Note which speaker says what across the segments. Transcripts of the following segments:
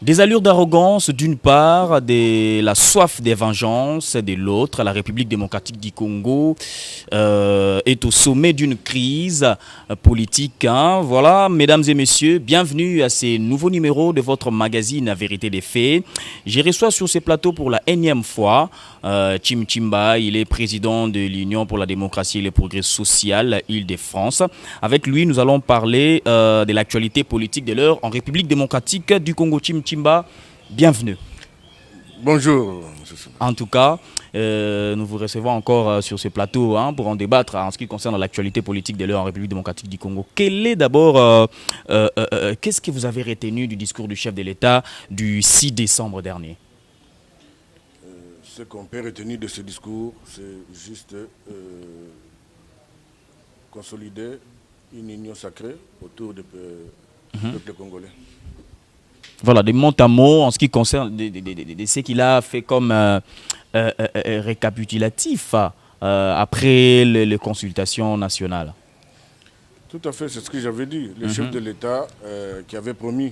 Speaker 1: Des allures d'arrogance d'une part, la soif des vengeances de l'autre. La République démocratique du Congo est au sommet d'une crise politique. Voilà, mesdames et messieurs, bienvenue à ce nouveau numéro de votre magazine La Vérité des Faits. Je reçois sur ces plateaux pour la énième fois Tchim Tchimba. Il est président de l'Union pour la démocratie et le progrès social Île-de-France. Avec lui, nous allons parler de l'actualité politique de l'heure en République démocratique du Congo. Tchim Tchimba, bienvenue.
Speaker 2: Bonjour.
Speaker 1: En tout cas, nous vous recevons encore sur ce plateau pour en débattre en ce qui concerne l'actualité politique de l'heure en République démocratique du Congo. Quel est d'abord, qu'est-ce que vous avez retenu du discours du chef de l'État du 6 décembre dernier?
Speaker 2: Ce qu'on peut retenir de ce discours, c'est juste consolider une union sacrée autour du peuple congolais.
Speaker 1: Voilà, des mots à mots en ce qui concerne de ce qu'il a fait comme récapitulatif après les consultations nationales.
Speaker 2: Tout à fait, c'est ce que j'avais dit. Le chef de l'État qui avait promis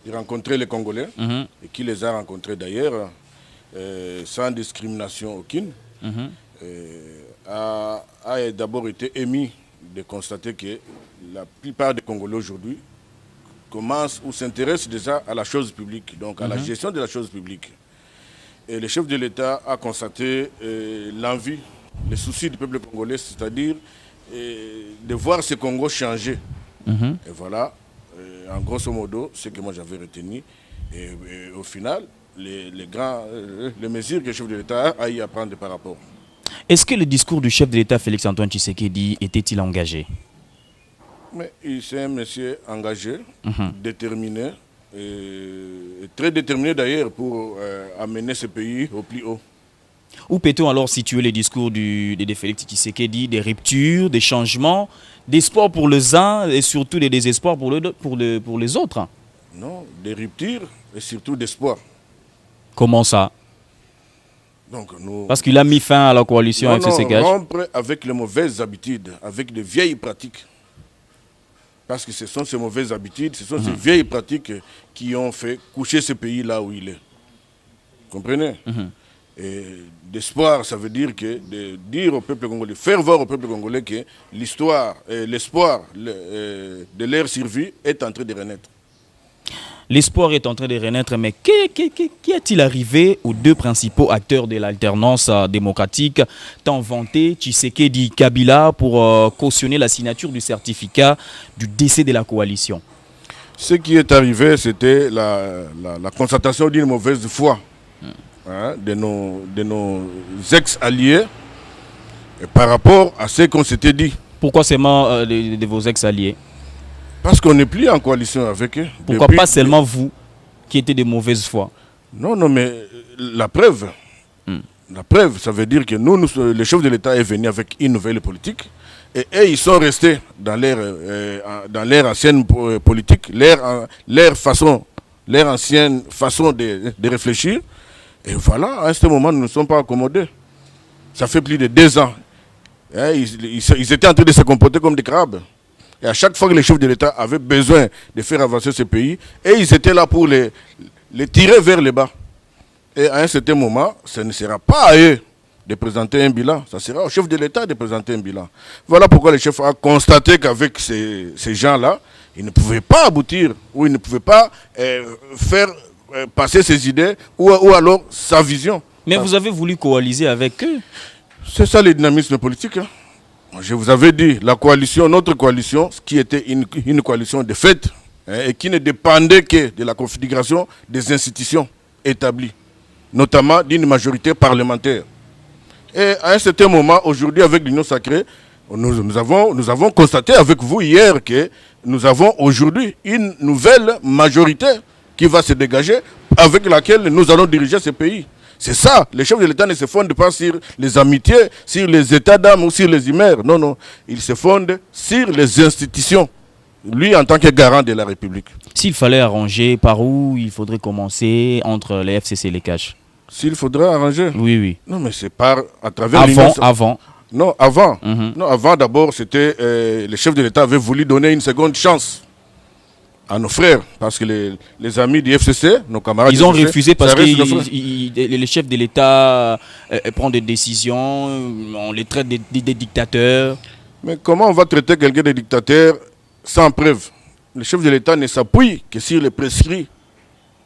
Speaker 2: de rencontrer les Congolais, et qui les a rencontrés d'ailleurs, sans discrimination aucune, a d'abord été émis de constater que la plupart des Congolais aujourd'hui commence ou s'intéresse déjà à la chose publique, donc à la gestion de la chose publique. Et le chef de l'État a constaté l'envie, le souci du peuple congolais, c'est-à-dire de voir ce Congo changer. Et voilà, en grosso modo, ce que moi j'avais retenu. Et au final, les mesures que le chef de l'État a eu à prendre par rapport.
Speaker 1: Est-ce que le discours du chef de l'État, Félix-Antoine Tshisekedi, était-il engagé?
Speaker 2: Mais c'est un monsieur engagé, déterminé, et très déterminé d'ailleurs pour amener ce pays au plus haut.
Speaker 1: Où peut-on alors situer les discours de Félix Tshisekedi, des ruptures, des changements, d'espoir pour les uns et surtout des désespoirs pour les autres?
Speaker 2: Non, des ruptures et surtout d'espoir.
Speaker 1: Comment ça?
Speaker 2: Donc,
Speaker 1: parce qu'il a mis fin à la coalition avec FCCGH.
Speaker 2: Rompre avec les mauvaises habitudes, avec de vieilles pratiques. Parce que ce sont ces mauvaises habitudes, ce sont ces vieilles pratiques qui ont fait coucher ce pays là où il est. Vous comprenez? Et d'espoir, ça veut dire que de dire au peuple congolais, faire voir au peuple congolais que l'histoire, l'espoir de leur survie est en train de renaître.
Speaker 1: L'espoir est en train de renaître, mais qu'y est-il arrivé aux deux principaux acteurs de l'alternance démocratique, tant vanté Tshisekedi Kabila, pour cautionner la signature du certificat du décès de la coalition?
Speaker 2: Ce qui est arrivé, c'était la constatation d'une mauvaise foi de nos ex-alliés par rapport à ce qu'on s'était dit.
Speaker 1: Pourquoi seulement de vos ex-alliés?
Speaker 2: Parce qu'on n'est plus en coalition avec eux.
Speaker 1: Pourquoi pas seulement vous qui étiez de mauvaise foi?
Speaker 2: Non, mais la preuve, ça veut dire que nous, le chef de l'État est venu avec une nouvelle politique et ils sont restés dans leur ancienne politique, leur ancienne façon de réfléchir. Et voilà, à ce moment, nous ne sommes pas accommodés. Ça fait plus de 2 ans. Ils étaient en train de se comporter comme des crabes. Et à chaque fois que les chefs de l'État avaient besoin de faire avancer ce pays, et ils étaient là pour les tirer vers le bas. Et à un certain moment, ce ne sera pas à eux de présenter un bilan, ça sera au chef de l'État de présenter un bilan. Voilà pourquoi le chef a constaté qu'avec ces gens-là, ils ne pouvaient pas aboutir, ou ils ne pouvaient pas faire passer ses idées, ou alors sa vision.
Speaker 1: Mais vous avez voulu coaliser avec eux?
Speaker 2: C'est ça le dynamisme politique. Je vous avais dit, la coalition, notre coalition, qui était une coalition de fait, et qui ne dépendait que de la configuration des institutions établies, notamment d'une majorité parlementaire. Et à un certain moment, aujourd'hui, avec l'Union sacrée, nous avons constaté avec vous hier que nous avons aujourd'hui une nouvelle majorité qui va se dégager, avec laquelle nous allons diriger ce pays. C'est ça, les chefs de l'État ne se fondent pas sur les amitiés, sur les états d'âme ou sur les humeurs. Non, ils se fondent sur les institutions. Lui, en tant que garant de la République.
Speaker 1: S'il fallait arranger, par où il faudrait commencer entre les FCC et les CACH?
Speaker 2: S'il faudrait arranger?
Speaker 1: Oui.
Speaker 2: Non, mais c'est par à travers
Speaker 1: avant.
Speaker 2: Non, avant. Non, avant, d'abord, c'était le chef de l'État avait voulu donner une seconde chance à nos frères, parce que les amis du FCC, nos camarades
Speaker 1: Ils ont
Speaker 2: du FCC,
Speaker 1: refusé parce
Speaker 2: ça
Speaker 1: que
Speaker 2: reste nos frères.
Speaker 1: les chefs de l'État prennent des décisions, on les traite des dictateurs.
Speaker 2: Mais comment on va traiter quelqu'un de dictateur sans preuve? Le chef de l'État ne s'appuie que sur les prescrits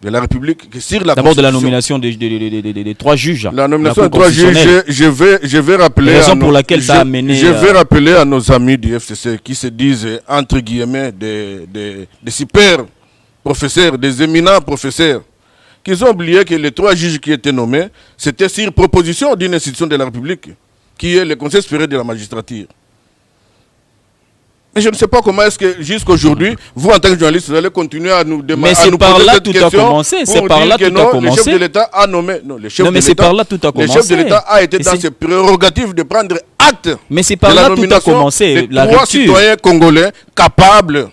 Speaker 2: de la République, que sur la
Speaker 1: D'abord de la
Speaker 2: Constitution.
Speaker 1: nomination des 3 juges.
Speaker 2: La nomination
Speaker 1: Cour
Speaker 2: de 3 juges,
Speaker 1: constitutionnelle.
Speaker 2: je vais rappeler.
Speaker 1: Raison pour laquelle ça a amené.
Speaker 2: Je vais rappeler à nos amis du FCC qui se disent, entre guillemets, des super professeurs, des éminents professeurs, qu'ils ont oublié que les 3 juges qui étaient nommés, c'était sur proposition d'une institution de la République, qui est le Conseil supérieur de la magistrature. Mais je ne sais pas comment est-ce que jusqu'aujourd'hui, vous en tant que journaliste, vous allez continuer à nous demander.
Speaker 1: Mais c'est par là tout a commencé. C'est par là tout a commencé.
Speaker 2: Le chef de l'État a nommé. Non, le chef
Speaker 1: Non, mais c'est par là tout a commencé.
Speaker 2: Le chef de l'État a été dans ses prérogatives de prendre acte.
Speaker 1: Mais c'est par là tout a commencé.
Speaker 2: La 3 citoyens congolais capables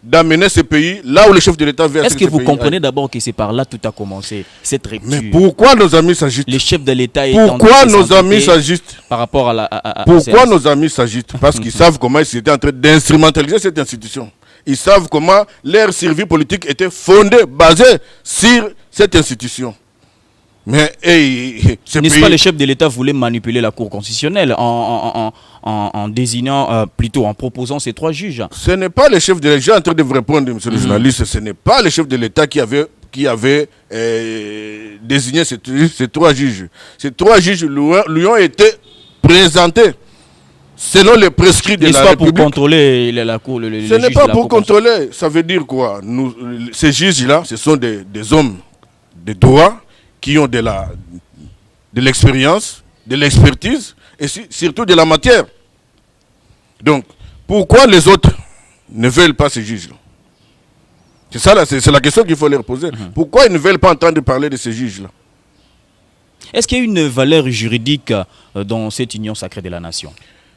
Speaker 2: d'amener ce pays là où le chef de l'État veut.
Speaker 1: Est-ce que vous comprenez d'abord que c'est par là tout a commencé, cette rupture?
Speaker 2: Mais pourquoi nos amis s'agitent?
Speaker 1: Les chefs de l'État
Speaker 2: pourquoi nos amis s'agitent
Speaker 1: par rapport
Speaker 2: pourquoi nos amis s'agitent? Parce qu'ils savent comment ils étaient en train d'instrumentaliser cette institution. Ils savent comment leur survie politique était fondée, basée sur cette institution. Mais
Speaker 1: n'est-ce pas, les chefs de l'État voulaient manipuler la Cour constitutionnelle en désignant, plutôt en proposant ces 3 juges?
Speaker 2: Ce n'est pas les chefs de l'État, j'ai en train de vous répondre, monsieur le journaliste, ce n'est pas les chefs de l'État qui avaient désigné ces 3 juges. Ces 3 juges lui ont été présentés selon les prescrits de la République.
Speaker 1: N'est-ce pas pour contrôler la Cour?
Speaker 2: Ce n'est pas pour contrôler, ça veut dire quoi? Ces juges-là, ce sont des hommes de droit qui ont de l'expérience, de l'expertise et surtout de la matière. Donc, pourquoi les autres ne veulent pas ces juges-là? C'est ça, c'est la question qu'il faut leur poser. Pourquoi ils ne veulent pas entendre parler de ces juges-là?
Speaker 1: Est-ce qu'il y a une valeur juridique dans cette union sacrée de la nation?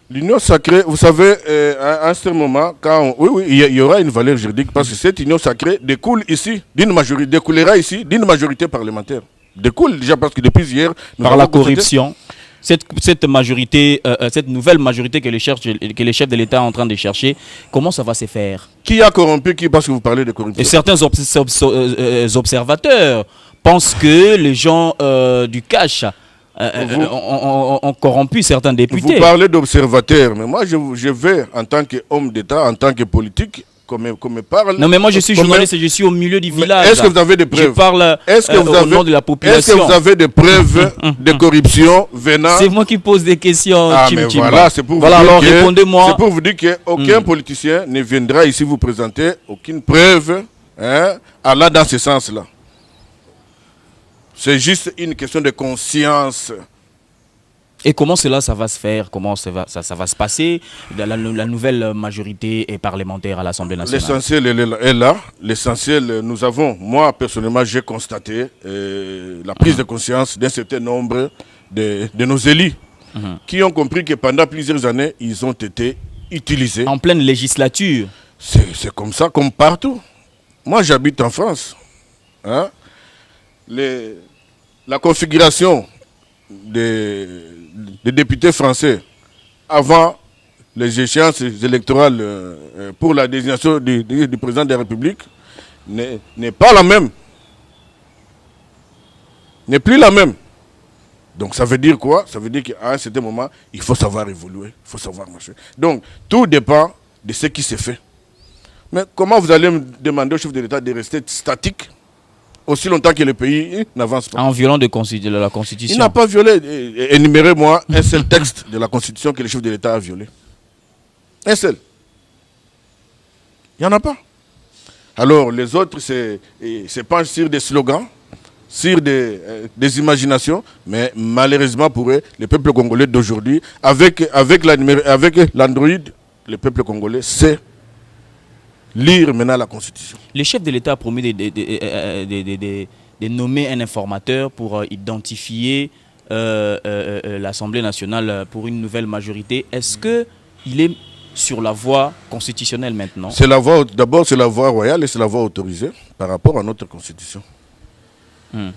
Speaker 2: L'union sacrée, vous savez, à un certain moment, oui, il y aura une valeur juridique parce que cette union sacrée découlera ici d'une majorité parlementaire. Découle déjà parce que depuis hier...
Speaker 1: Par la corruption, cette majorité, cette nouvelle majorité que les chefs de l'État sont en train de chercher, comment ça va se faire?
Speaker 2: Qui a corrompu qui? Parce que vous parlez de corruption.
Speaker 1: Et certains observateurs pensent que les gens du cash ont corrompu certains députés.
Speaker 2: Vous parlez d'observateurs, mais moi je vais en tant qu'homme d'État, en tant que politique, qu'on me parle.
Speaker 1: Non, mais moi je suis journaliste et je suis au milieu du village.
Speaker 2: Est-ce que vous avez des preuves?
Speaker 1: Je parle au nom de la population.
Speaker 2: Est-ce que vous avez des preuves de corruption venant?
Speaker 1: C'est moi qui pose des questions.
Speaker 2: Mais voilà, c'est pour
Speaker 1: répondez-moi.
Speaker 2: C'est pour vous dire qu'aucun politicien ne viendra ici vous présenter aucune preuve allant dans ce sens-là. C'est juste une question de conscience.
Speaker 1: Et comment cela ça va se faire? Comment ça va se passer? La nouvelle majorité parlementaire à l'Assemblée nationale.
Speaker 2: L'essentiel est là. L'essentiel, moi personnellement, j'ai constaté la prise de conscience d'un certain nombre de nos élus qui ont compris que pendant plusieurs années, ils ont été utilisés.
Speaker 1: En pleine législature.
Speaker 2: C'est comme ça, comme partout. Moi, j'habite en France. La configuration des députés français avant les échéances électorales pour la désignation du président de la République n'est pas la même. N'est plus la même. Donc ça veut dire quoi? Ça veut dire qu'à un certain moment, il faut savoir évoluer, il faut savoir marcher. Donc tout dépend de ce qui s'est fait. Mais comment vous allez me demander au chef de l'État de rester statique aussi longtemps que le pays n'avance pas?
Speaker 1: En violant la Constitution.
Speaker 2: Il n'a pas violé. Énumérez-moi un seul texte de la Constitution que le chef de l'État a violé. Un seul. Il n'y en a pas. Alors les autres, c'est pas sur des slogans, sur des imaginations, mais malheureusement pour eux, le peuple congolais d'aujourd'hui, avec l'Android, le peuple congolais sait lire maintenant la Constitution.
Speaker 1: Le chef de l'État a promis de nommer un informateur pour identifier l'Assemblée nationale pour une nouvelle majorité. Est-ce qu'il est sur la voie constitutionnelle maintenant?
Speaker 2: D'abord, c'est la voie royale et c'est la voie autorisée par rapport à notre Constitution. Oui,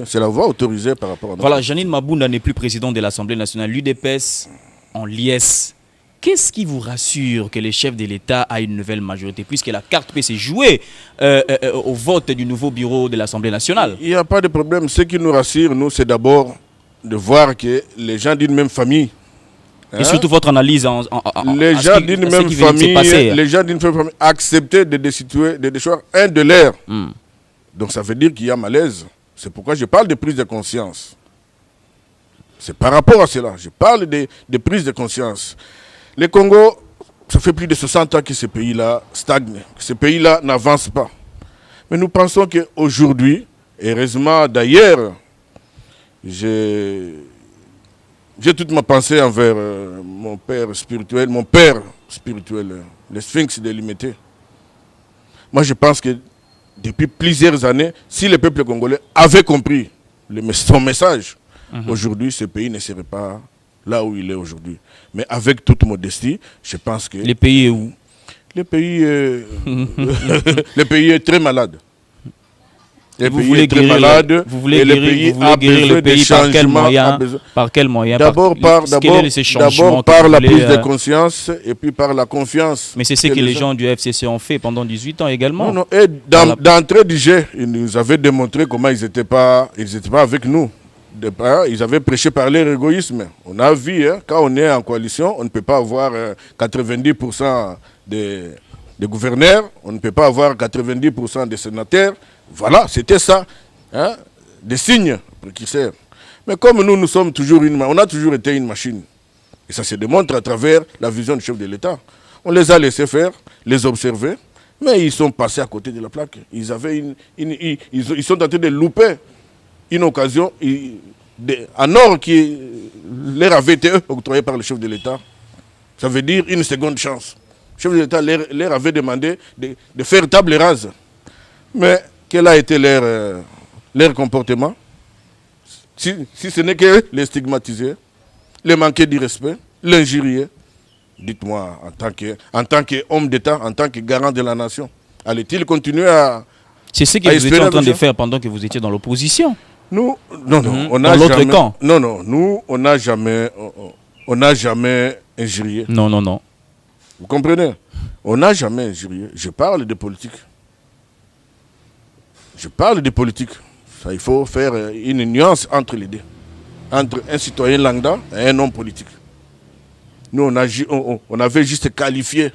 Speaker 2: c'est la voie autorisée par rapport à notre
Speaker 1: Voilà, Janine Mabunda n'est plus président de l'Assemblée nationale. L'UDPS, en liesse, Qu'est-ce qui vous rassure que le chef de l'État a une nouvelle majorité, puisque la carte peut se jouer au vote du nouveau bureau de l'Assemblée nationale?
Speaker 2: Il n'y a pas de problème. Ce qui nous rassure, nous, c'est d'abord de voir que les gens d'une même famille,
Speaker 1: et surtout votre analyse
Speaker 2: les gens d'une même famille, les gens d'une même famille acceptaient de destituer, de déchoir un de leurs. Donc ça veut dire qu'il y a malaise. C'est pourquoi je parle de prise de conscience. C'est par rapport à cela. Je parle de prise de conscience. Le Congo, ça fait plus de 60 ans que ce pays-là stagne, que ce pays-là n'avance pas. Mais nous pensons qu'aujourd'hui, heureusement d'ailleurs, j'ai toute ma pensée envers mon père spirituel, le Sphinx délimité. Moi, je pense que depuis plusieurs années, si le peuple congolais avait compris son message, aujourd'hui, ce pays ne serait pas là où il est aujourd'hui. Mais avec toute modestie, je pense que...
Speaker 1: Le pays est où?
Speaker 2: Le pays le pays est très malade.
Speaker 1: Vous voulez guérir le pays par quel moyen?
Speaker 2: D'abord par la prise de conscience et puis par la confiance.
Speaker 1: Mais c'est ce que les gens du FCC ont fait pendant 18 ans également.
Speaker 2: Non, et d'entrée du jeu, ils nous avaient démontré comment ils n'étaient pas avec nous. Ils avaient prêché par leur égoïsme. On a vu, quand on est en coalition, on ne peut pas avoir 90% des gouverneurs, on ne peut pas avoir 90% des sénateurs. Voilà, c'était ça, des signes précurseurs. Mais comme nous sommes toujours on a toujours été une machine. Et ça se démontre à travers la vision du chef de l'État. On les a laissés faire, les observer, mais ils sont passés à côté de la plaque. Ils sont en train de louper une occasion en or qui leur avait été octroyée par le chef de l'État. Ça veut dire une seconde chance. Le chef de l'État leur avait demandé de faire table rase. Mais quel a été leur comportement? Si ce n'est que les stigmatiser, les manquer du respect, l'injurier. Dites-moi, en tant qu'homme d'État, en tant que garant de la nation, allait-il continuer à...
Speaker 1: C'est ce que vous étiez en train de faire pendant que vous étiez dans l'opposition.
Speaker 2: Nous, non, on
Speaker 1: n'a jamais... camp.
Speaker 2: Non, nous, on n'a jamais injurié.
Speaker 1: Non.
Speaker 2: Vous comprenez? On n'a jamais injurié. Je parle de politique. Ça, il faut faire une nuance entre les deux. Entre un citoyen lambda et un homme politique. Nous, on avait juste qualifié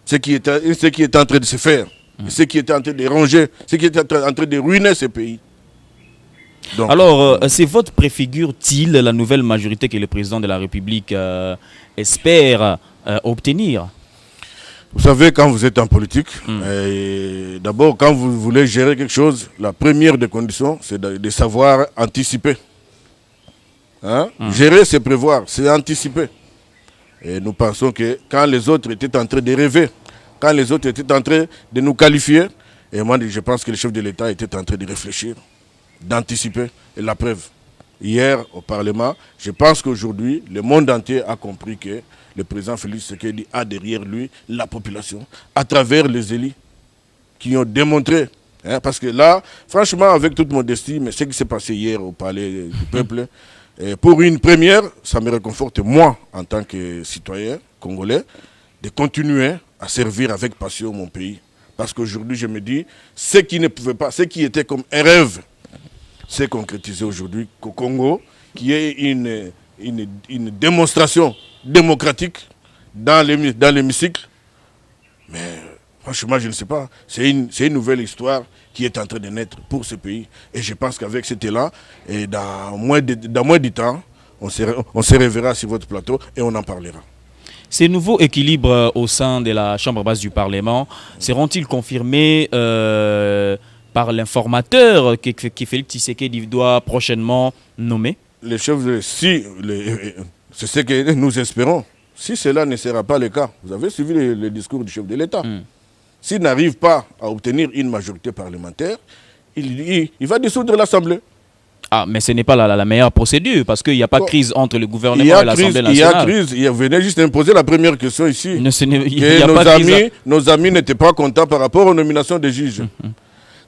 Speaker 2: ce qui était en train de se faire, ce qui était en train de ronger, ce qui était en train de ruiner ce pays. Donc,
Speaker 1: alors, ces votes préfigurent-ils la nouvelle majorité que le président de la République espère obtenir?
Speaker 2: Vous savez, quand vous êtes en politique, d'abord, quand vous voulez gérer quelque chose, la première des conditions, c'est de savoir anticiper. Gérer, c'est prévoir, c'est anticiper. Et nous pensons que quand les autres étaient en train de rêver, quand les autres étaient en train de nous qualifier, et moi, je pense que le chef de l'État était en train de réfléchir, d'anticiper. Et la preuve, hier au Parlement, je pense qu'aujourd'hui, le monde entier a compris que le président Félix Tshisekedi a derrière lui la population, à travers les élus qui ont démontré. Parce que là, franchement, avec toute modestie, mais ce qui s'est passé hier au Palais du Peuple, pour une première, ça me réconforte, moi, en tant que citoyen congolais, de continuer à servir avec passion mon pays. Parce qu'aujourd'hui, je me dis, ce qui ne pouvait pas, ce qui était comme un rêve, c'est concrétisé aujourd'hui qu'au Congo, qu'il y ait une démonstration démocratique dans l'hémicycle. Mais franchement, je ne sais pas. C'est une nouvelle histoire qui est en train de naître pour ce pays. Et je pense qu'avec cet élan, et dans moins de temps, on se reverra sur votre plateau et on en parlera.
Speaker 1: Ces nouveaux équilibres au sein de la Chambre basse du Parlement seront-ils confirmés par l'informateur que Félix Tshisekedi doit prochainement nommer?
Speaker 2: Les chefs, c'est ce que nous espérons. Si cela ne sera pas le cas, vous avez suivi le discours du chef de l'État. S'il n'arrive pas à obtenir une majorité parlementaire, il va dissoudre l'Assemblée.
Speaker 1: Ah, mais ce n'est pas la meilleure procédure, parce qu'il n'y a pas de crise entre le gouvernement et l'Assemblée nationale.
Speaker 2: Il y a crise. Il venait juste imposer la première question ici. Nos amis n'étaient pas contents par rapport aux nominations des juges.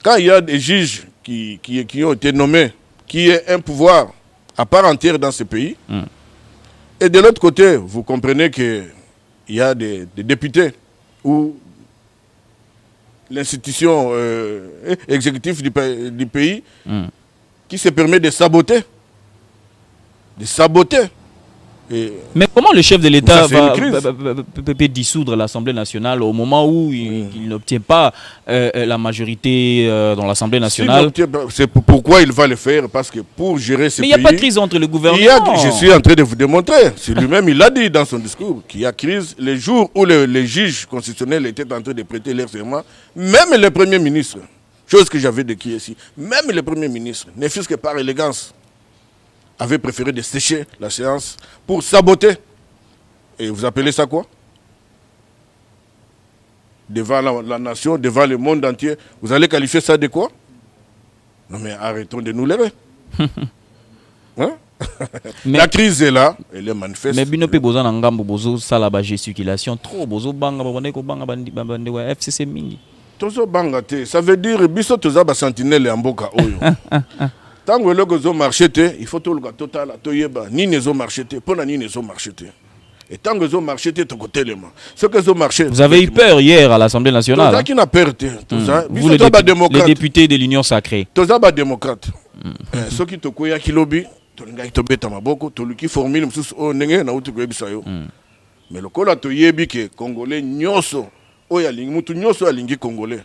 Speaker 2: Quand il y a des juges qui ont été nommés, qui est un pouvoir à part entière dans ce pays, Et de l'autre côté, vous comprenez qu'il y a des députés ou l'institution exécutive du pays qui se permet de saboter. De saboter.
Speaker 1: Mais comment le chef de l'État peut dissoudre l'Assemblée nationale au moment où il n'obtient pas la majorité dans l'Assemblée nationale?
Speaker 2: C'est pourquoi il va le faire, parce que pour gérer ce pays...
Speaker 1: Mais il n'y a pas de crise entre le gouvernement.
Speaker 2: Je suis en train de vous démontrer. C'est lui-même, il l'a dit dans son discours, qu'il y a crise les jours où les juges constitutionnels étaient en train de prêter leur serment. Même le Premier ministre, chose que j'avais décriée ici, même le Premier ministre, ne fût-ce que par élégance, avait préféré de sécher la séance pour saboter. Et vous appelez ça quoi? Devant la nation, devant le monde entier, vous allez qualifier ça de quoi? Non mais arrêtons de nous leurrer. Hein? La crise est là, elle est manifeste.
Speaker 1: Mais bino pe boza na ngambo bozo sala ba gesticulation trop bozo banga babone ko banga bande wa FCC mingi.
Speaker 2: Tozo banga te, ça veut dire biso toza ba sentinelle ya mboka oyo. Tant que les gens marchent, il faut tout le total, ni les gens marchent, pas ni les gens marchent. Et tant que les gens marchent, tu côté les mains. Ce que les gens marchent.
Speaker 1: Vous avez eu peur hier à l'Assemblée nationale.
Speaker 2: Qui n'a peur?
Speaker 1: Vous les députés de l'Union sacrée.
Speaker 2: Tous les démocrates. Ceux qui te koya qui lobby, tu n'as pas bête à ma boco, tu qui formule, mais le col a te yebi que Congolais nyoso, oya lingi mutu nyoso a lingi Congolais.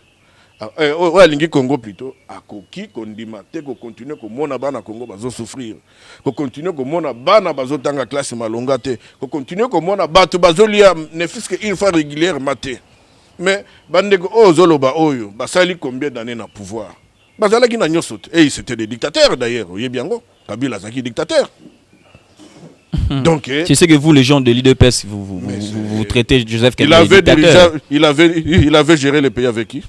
Speaker 2: Alingi Congo plutôt a koki kondima te ko continuer ko mona bana Congo bazo souffrir ko continuer ko mona bana bazo tanga classe malonga te ko continuer ko mona batu bazo lia ne fût-ce que une fois régulière maté mais bandeko ozoloba oyo basali combien d'années na pouvoir bazala ki na nyoso et c'était des dictateurs d'ailleurs oyé biango Kabila zaki dictateur. Donc
Speaker 1: c'est ce que vous les gens de l'IDPS vous traitez Joseph Kabila dictateur.
Speaker 2: Il avait géré le pays avec qui?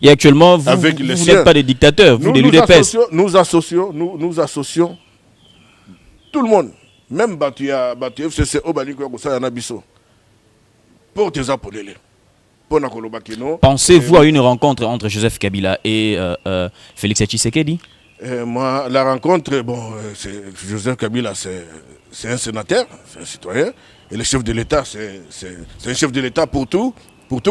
Speaker 1: Et actuellement, vous n'êtes pas des dictateurs, vous de l'UDPS.
Speaker 2: Nous associons tout le monde, même Batia FCC, Obaliko, Yanabiso, pour te appeler.
Speaker 1: Pensez-vous à une rencontre entre Joseph Kabila et Félix Tshisekedi?
Speaker 2: Moi, la rencontre, Joseph Kabila, c'est un sénateur, c'est un citoyen, et le chef de l'État, c'est un chef de l'État pour tout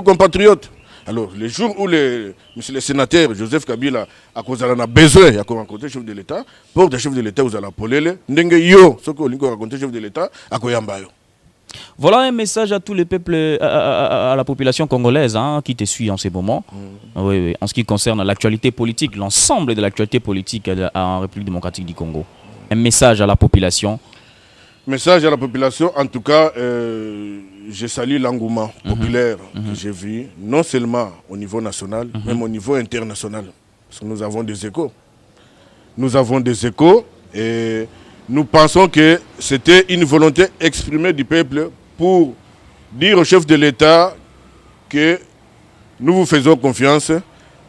Speaker 2: compatriote. Alors, les jours où monsieur le sénateur Joseph Kabila a besoin de rencontrer le chef de l'État, pour le chef de l'État, vous allez appeler ce que vous rencontrer le chef de l'État, à Koyambayo.
Speaker 1: Voilà un message à tous les peuples, à la population congolaise qui te suit en ces moments. Oui, en ce qui concerne l'actualité politique, l'ensemble de l'actualité politique en République démocratique du Congo. Un message à la population.
Speaker 2: Message à la population, en tout cas, je salue l'engouement populaire que j'ai vu, non seulement au niveau national, même au niveau international. Parce que nous avons des échos. Nous avons des échos et nous pensons que c'était une volonté exprimée du peuple pour dire au chef de l'État que nous vous faisons confiance.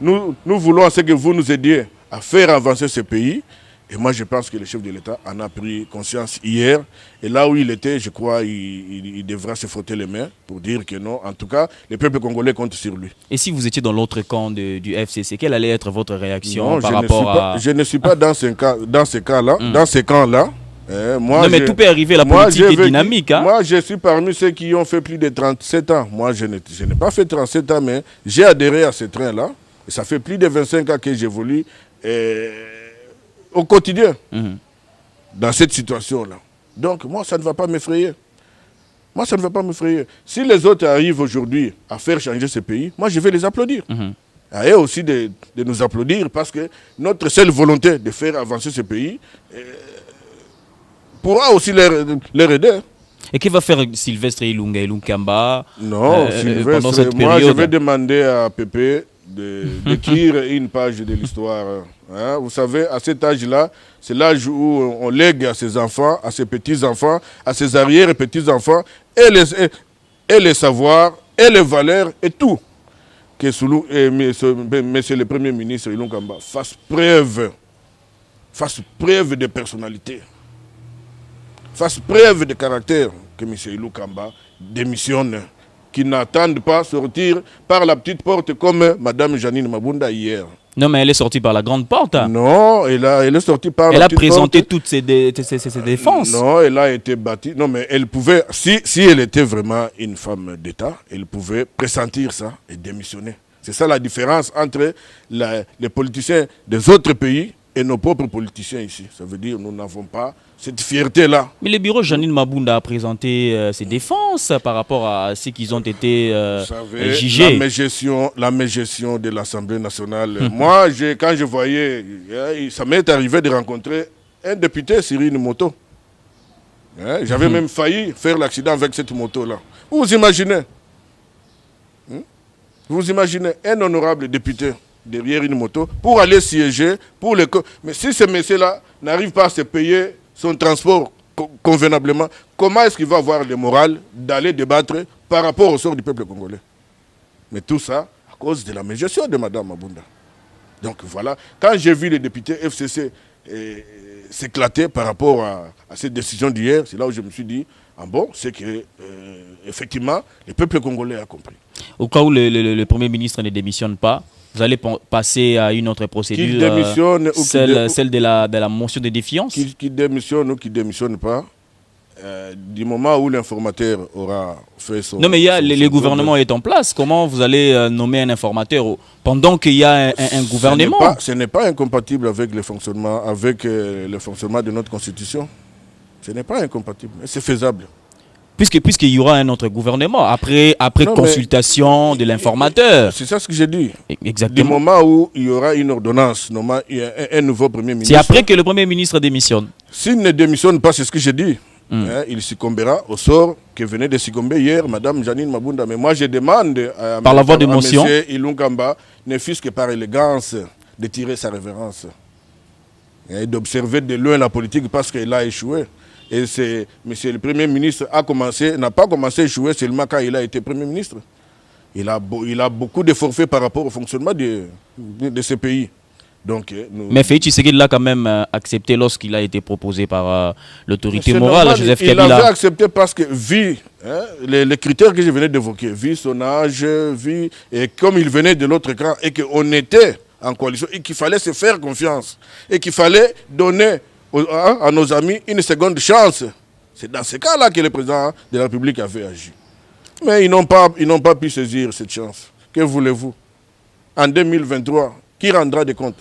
Speaker 2: Nous voulons à ce que vous nous aidiez à faire avancer ce pays. Et moi, je pense que le chef de l'État en a pris conscience hier. Et là où il était, je crois, il devra se frotter les mains pour dire que non. En tout cas, le peuple congolais compte sur lui.
Speaker 1: Et si vous étiez dans l'autre camp du FCC, quelle allait être votre réaction par rapport à...
Speaker 2: Je ne suis pas dans ce cas-là. Dans ce camp-là.
Speaker 1: Non, mais tout peut arriver, la politique est dynamique.
Speaker 2: Moi, je suis parmi ceux qui ont fait plus de 37 ans. Moi, je n'ai pas fait 37 ans, mais j'ai adhéré à ce train-là. Et ça fait plus de 25 ans que j'évolue au quotidien, dans cette situation-là. Donc, moi, ça ne va pas m'effrayer. Moi, ça ne va pas m'effrayer. Si les autres arrivent aujourd'hui à faire changer ce pays, moi, je vais les applaudir. Et aussi de nous applaudir parce que notre seule volonté de faire avancer ce pays pourra aussi leur aider.
Speaker 1: Et que va faire Sylvestre Ilunga Ilunkamba
Speaker 2: pendant cette période? Moi, je vais demander à Pépé d'écrire une page de l'histoire. Vous savez, à cet âge-là, c'est l'âge où on lègue à ses enfants, à ses petits-enfants, à ses arrière- et petits-enfants, et les savoirs, et les valeurs, et tout. Que monsieur le Premier ministre Ilunkamba fasse preuve de personnalité, fasse preuve de caractère, que monsieur Ilunkamba démissionne qui n'attendent pas sortir par la petite porte comme Mme Janine Mabunda hier.
Speaker 1: Non, mais elle est sortie par la grande porte.
Speaker 2: Non, elle est sortie par
Speaker 1: la petite porte. Elle a présenté toutes ses défenses.
Speaker 2: Non, elle a été bâtie. Non, mais elle pouvait, si elle était vraiment une femme d'État, elle pouvait pressentir ça et démissionner. C'est ça la différence entre les politiciens des autres pays et nos propres politiciens ici. Ça veut dire que nous n'avons pas cette fierté-là.
Speaker 1: Mais le bureau Janine Mabunda a présenté ses défenses par rapport à ce qu'ils ont été jugés.
Speaker 2: La mégestion de l'Assemblée nationale. Moi, quand je voyais, ça m'est arrivé de rencontrer un député sur une moto. J'avais même failli faire l'accident avec cette moto-là. Vous imaginez? Vous imaginez un honorable député derrière une moto pour aller siéger pour les... Mais si ce monsieur-là n'arrive pas à se payer son transport convenablement, comment est-ce qu'il va avoir le moral d'aller débattre par rapport au sort du peuple congolais? Mais tout ça à cause de la mégestion de Mme Mabunda. Donc voilà, quand j'ai vu les députés FCC s'éclater par rapport à cette décision d'hier, c'est là où je me suis dit, c'est que effectivement, le peuple congolais a compris.
Speaker 1: Au cas où le Premier ministre ne démissionne pas, vous allez passer à une autre procédure, celle de la motion de défiance.
Speaker 2: Qui démissionne ou qui ne démissionne pas, du moment où l'informateur aura fait son...
Speaker 1: Non, mais le gouvernement est en place. Comment vous allez nommer un informateur pendant qu'il y a un gouvernement?
Speaker 2: Ce n'est pas incompatible avec le fonctionnement de notre Constitution. Ce n'est pas incompatible, c'est faisable.
Speaker 1: Puisqu'il y aura un autre gouvernement, après consultation de l'informateur.
Speaker 2: C'est ça ce que j'ai dit.
Speaker 1: Exactement.
Speaker 2: Du moment où il y aura une ordonnance, il y a un nouveau Premier ministre.
Speaker 1: C'est après que le Premier ministre démissionne.
Speaker 2: S'il ne démissionne pas, c'est ce que j'ai dit. Il succombera au sort que venait de succomber hier Mme Janine Mabunda. Mais moi, je demande à
Speaker 1: par la voie de motion,
Speaker 2: M. Ilunkamba, ne fût-ce que par élégance, de tirer sa révérence. Et d'observer de loin la politique parce qu'elle a échoué. Et monsieur le Premier ministre n'a pas commencé à échouer seulement quand il a été Premier ministre. Il a beaucoup de forfaits par rapport au fonctionnement de ce pays. Donc,
Speaker 1: mais Félix Tshisekedi l'a quand même accepté lorsqu'il a été proposé par l'autorité morale,
Speaker 2: normal,
Speaker 1: Joseph
Speaker 2: Kabila.
Speaker 1: Il
Speaker 2: l'avait accepté parce que, vu les critères que je venais d'évoquer, vu son âge, et comme il venait de l'autre camp, et qu'on était en coalition, et qu'il fallait se faire confiance, et qu'il fallait donner à nos amis une seconde chance. C'est dans ce cas-là que le président de la République avait agi. Mais ils n'ont pas pu saisir cette chance. Que voulez-vous? En 2023, qui rendra des comptes?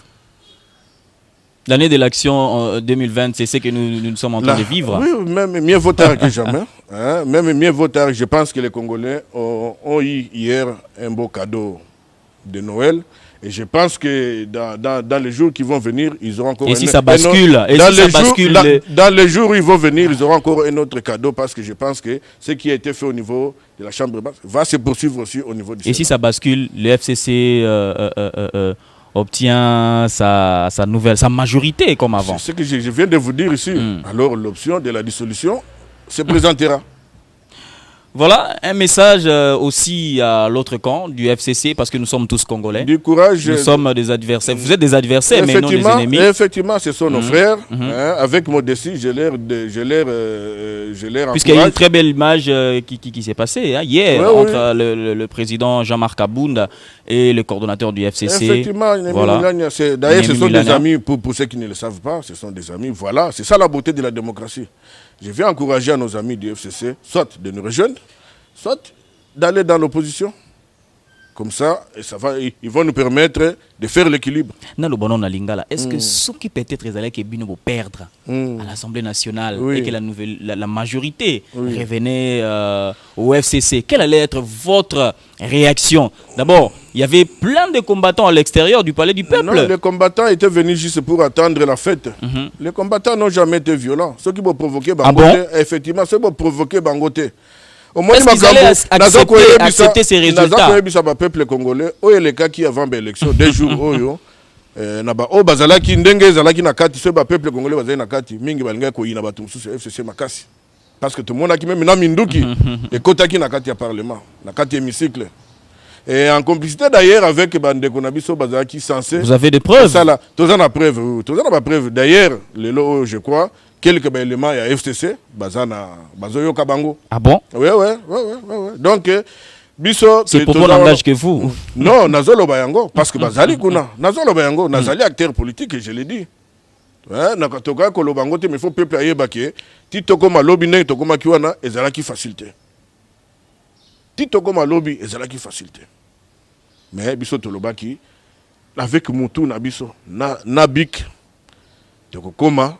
Speaker 1: L'année de l'action 2020, c'est ce que nous sommes en train de vivre.
Speaker 2: Oui, même mieux vaut tard que jamais. Même mieux vaut tard. Je pense que les Congolais ont eu hier un beau cadeau de Noël. Et je pense que dans les jours qui vont venir, ils auront encore dans les jours où ils vont venir, ils auront encore un autre cadeau parce que je pense que ce qui a été fait au niveau de la Chambre basse va se poursuivre aussi au niveau du Sénat.
Speaker 1: Et si ça bascule, le FCC obtient sa majorité comme avant.
Speaker 2: C'est ce que je viens de vous dire ici. Alors l'option de la dissolution se présentera.
Speaker 1: Voilà, un message aussi à l'autre camp du FCC, parce que nous sommes tous Congolais.
Speaker 2: Du courage.
Speaker 1: Nous sommes des adversaires. Vous êtes des adversaires, mais non des ennemis.
Speaker 2: Effectivement, ce sont nos frères. Avec modestie, je leur encourage.
Speaker 1: Puisqu'il y a une très belle image qui s'est passée hier entre le président Jean-Marc Abounda et le coordonnateur du FCC.
Speaker 2: Effectivement, voilà. D'ailleurs, ce sont des amis, pour ceux qui ne le savent pas, ce sont des amis. Voilà, c'est ça la beauté de la démocratie. Je vais encourager à nos amis du FCC, soit de nous rejoindre, soit d'aller dans l'opposition. Comme ça, ils vont nous permettre de faire l'équilibre.
Speaker 1: Est-ce que ce qui peut-être vont perdre à l'Assemblée nationale et que la majorité revenait au FCC, quelle allait être votre réaction? D'abord, il y avait plein de combattants à l'extérieur du palais du peuple.
Speaker 2: Non, les combattants étaient venus juste pour attendre la fête. Les combattants n'ont jamais été violents. Ceux qui vont provoquer Bangote, effectivement, ceux qui vont provoquer Bangote.
Speaker 1: Est-ce qu'ils allaient accepter ces résultats?
Speaker 2: Le peuple congolais, les cas qui avant l'élection, des jours, bazalaki ndenge zalaki na kati ce peuple congolais bazali na kati mingi balinga ko yina batumsu FCC makasi parce que tout le monde a qui même na minduki et kotaki na kati ya parlement na kati hémicycle et en complicité d'ailleurs avec Bandeko Nabiso bazalaki censé.
Speaker 1: Vous avez des preuves?
Speaker 2: Ça là, tous en a preuve d'ailleurs le lot je crois quelques éléments à FCC bazana bazoyo kabango.
Speaker 1: Ah bon?
Speaker 2: Oui. Donc biso
Speaker 1: c'est pour mon langage que vous.
Speaker 2: Non, nazolo bayango parce que bazali kuna, nazolo bayango, nazali acteur politique et je l'ai dit. Ouais, nakatoka ko lobango te mais faut peuple ayeba ke ti tokoma lobby ndenge tokoma kiwana ezalaki facilité. Ti tokoma lobby ezalaki facilité. Mais biso tolobaki avec mutu na biso na bik tokoma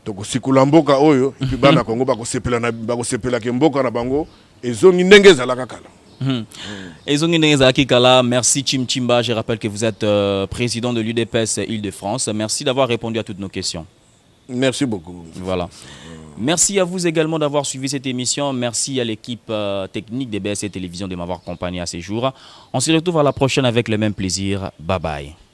Speaker 2: tokosikula mboka oyo et puis bana Kongo bakosepela ke mboka na bango ezongi ndenge ezalaka kala.
Speaker 1: Merci Chimchimba, je rappelle que vous êtes président de l'UDPS Île-de-France. Merci d'avoir répondu à toutes nos questions.
Speaker 2: Merci beaucoup.
Speaker 1: Voilà. Merci à vous également d'avoir suivi cette émission. Merci à l'équipe technique des BSC Télévision de m'avoir accompagné à ces jours. On se retrouve à la prochaine avec le même plaisir. Bye bye.